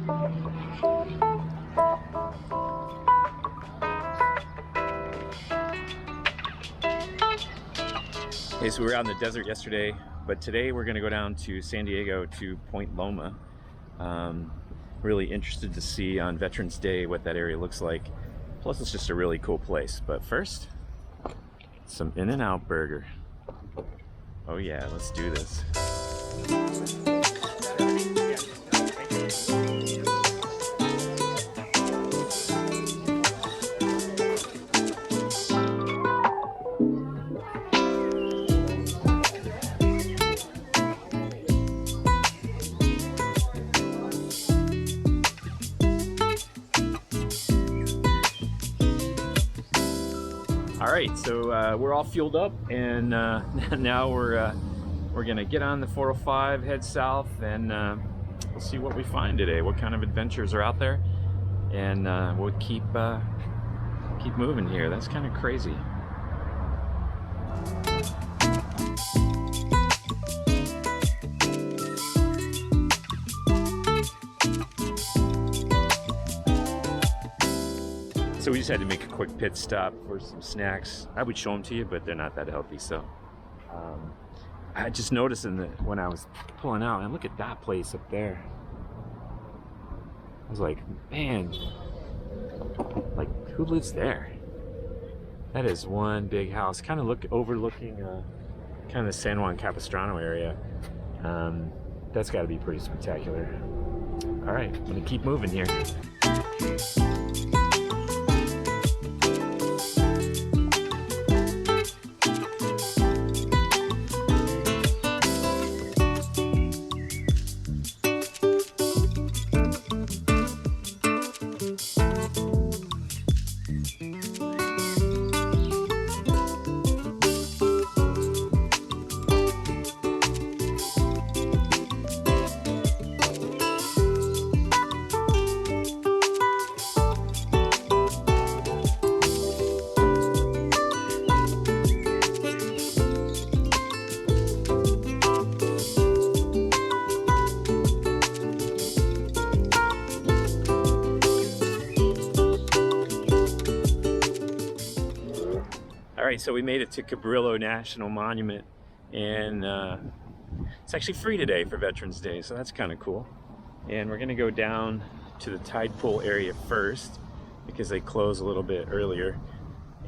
Okay, so we were out in the desert yesterday, but today we're gonna go down to San Diego to Point Loma. Really interested to see on Veterans Day what that area looks like. Plus it's just a really cool place. But first, some In-N-Out burger. Oh yeah, let's do this. All right, so we're all fueled up, and now we're gonna get on the 405, head south, and we'll see what we find today. What kind of adventures are out there, and we'll keep moving here. That's kind of crazy. So we just had to make a quick pit stop for some snacks. I would show them to you, but they're not that healthy. So I just noticed when I was pulling out, and look at that place up there. I was like, man, like who lives there? That is one big house, kind of overlooking kind of the San Juan Capistrano area. That's got to be pretty spectacular. All right, I'm gonna keep moving here. Alright, so we made it to Cabrillo National Monument, and it's actually free today for Veterans Day, so that's kind of cool. And we're going to go down to the tide pool area first, because they close a little bit earlier,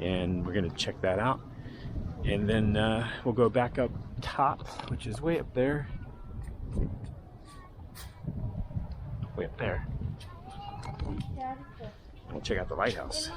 and we're going to check that out. And then we'll go back up top, which is way up there. Way up there. We'll check out the lighthouse.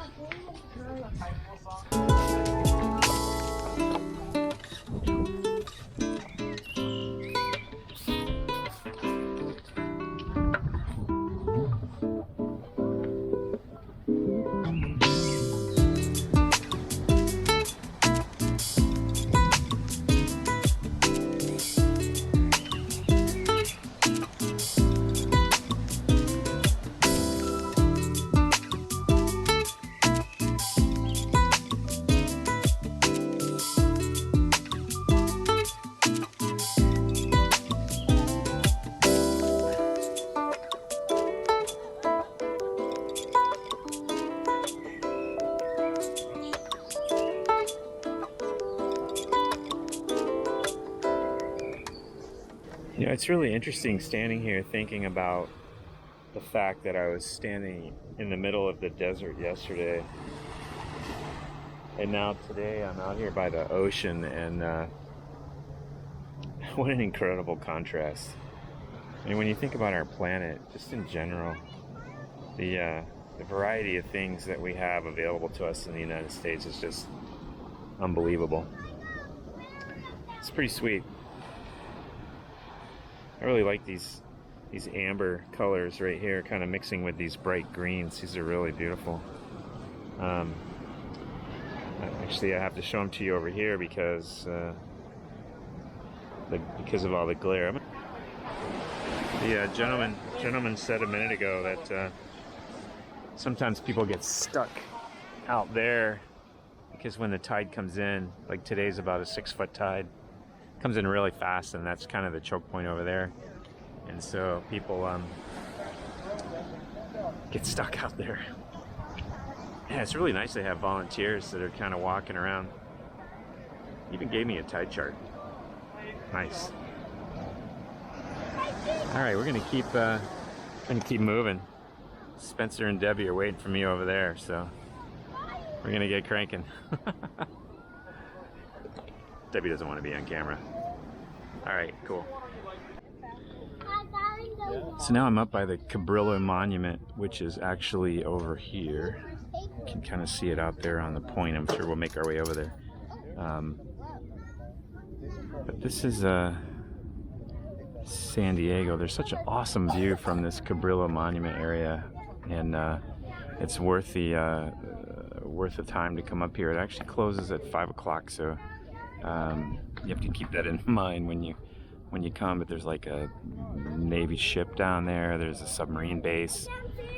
You know, it's really interesting standing here thinking about the fact that I was standing in the middle of the desert yesterday, and now today I'm out here by the ocean, and what an incredible contrast. I mean, when you think about our planet, just in general, the variety of things that we have available to us in the United States is just unbelievable. It's pretty sweet. I really like these amber colors right here, kind of mixing with these bright greens. These are really beautiful. Actually, I have to show them to you over here because of all the glare. The gentleman said a minute ago that sometimes people get stuck out there because when the tide comes in, like today's about a 6-foot tide, comes in really fast, and that's kind of the choke point over there. And so people get stuck out there. Yeah, it's really nice to have volunteers that are kind of walking around. Even gave me a tide chart. Nice. All right, we're gonna keep moving. Spencer and Debbie are waiting for me over there, so we're gonna get cranking. Debbie doesn't want to be on camera. All right, cool. So now I'm up by the Cabrillo Monument, which is actually over here. You can kind of see it out there on the point. I'm sure we'll make our way over there. But this is San Diego. There's such an awesome view from this Cabrillo Monument area, and it's worth the time to come up here. It actually closes at 5 o'clock, so you have to keep that in mind when you come. But there's like a Navy ship down there. There's a submarine base.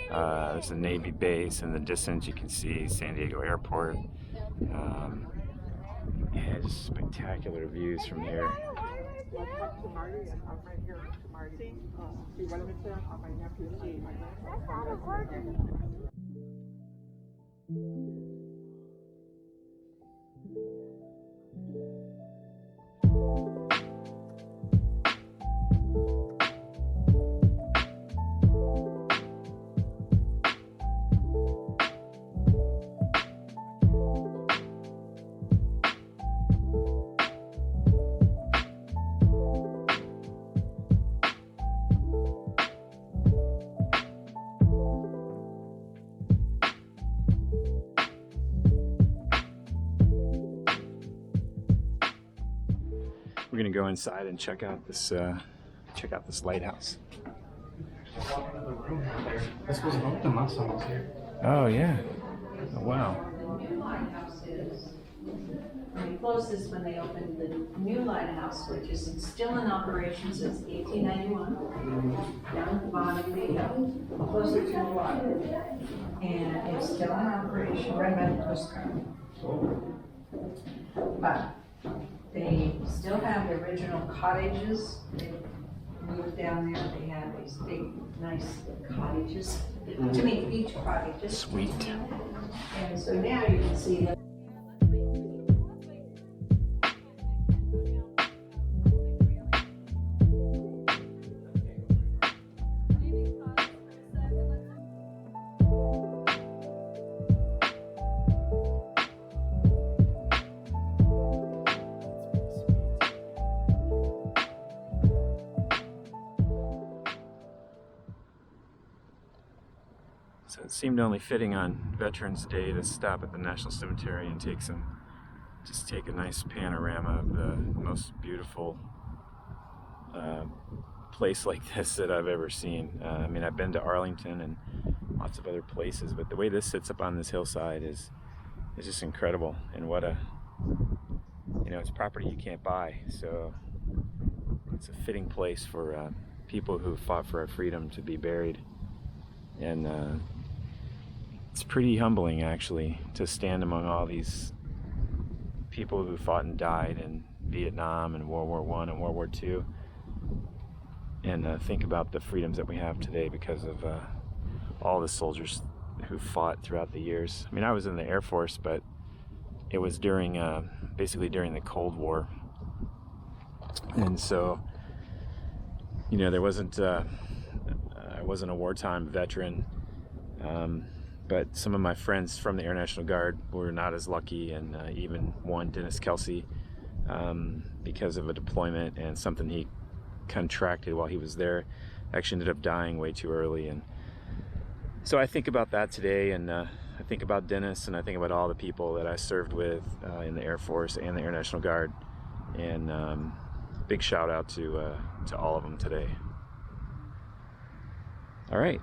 There's a Navy base. In the distance, you can see San Diego Airport. Yeah, just spectacular views from here. We're gonna go inside and check out this lighthouse. This was open last time I was here. Oh yeah. Oh, wow. The new lighthouse is, they closed this when they opened the new lighthouse, which is still in operation since 1891. Down at the bottom of the hill, closer to the water. And it's still in operation right by the Coast Guard. But they still have the original cottages. They moved down there, they have these big, nice cottages, to make beach cottages. Sweet. And so now you can see that. So it seemed only fitting on Veterans Day to stop at the National Cemetery and take a nice panorama of the most beautiful place like this that I've ever seen. I mean, I've been to Arlington and lots of other places, but the way this sits up on this hillside is just incredible. And what a, it's property you can't buy, so it's a fitting place for people who fought for our freedom to be buried. And it's pretty humbling, actually, to stand among all these people who fought and died in Vietnam and World War I and World War II, and think about the freedoms that we have today because of all the soldiers who fought throughout the years. I mean, I was in the Air Force, but it was during, basically during the Cold War, and so, there wasn't, I wasn't a wartime veteran, but some of my friends from the Air National Guard were not as lucky, and even one, Dennis Kelsey, because of a deployment and something he contracted while he was there, actually ended up dying way too early. And so I think about that today, and I think about Dennis, and I think about all the people that I served with in the Air Force and the Air National Guard, and big shout out to all of them today. All right.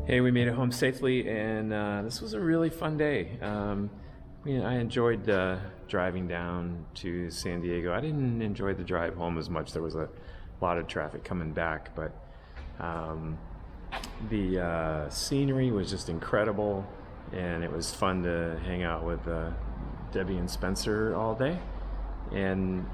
Hey, we made it home safely, and this was a really fun day. I enjoyed driving down to San Diego. I didn't enjoy the drive home as much. There was a lot of traffic coming back, but the scenery was just incredible, and it was fun to hang out with Debbie and Spencer all day. And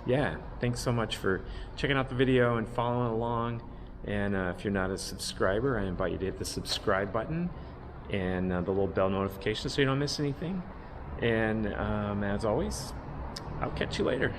yeah, thanks so much for checking out the video and following along. And if you're not a subscriber, I invite you to hit the subscribe button and the little bell notification so you don't miss anything. And as always, I'll catch you later.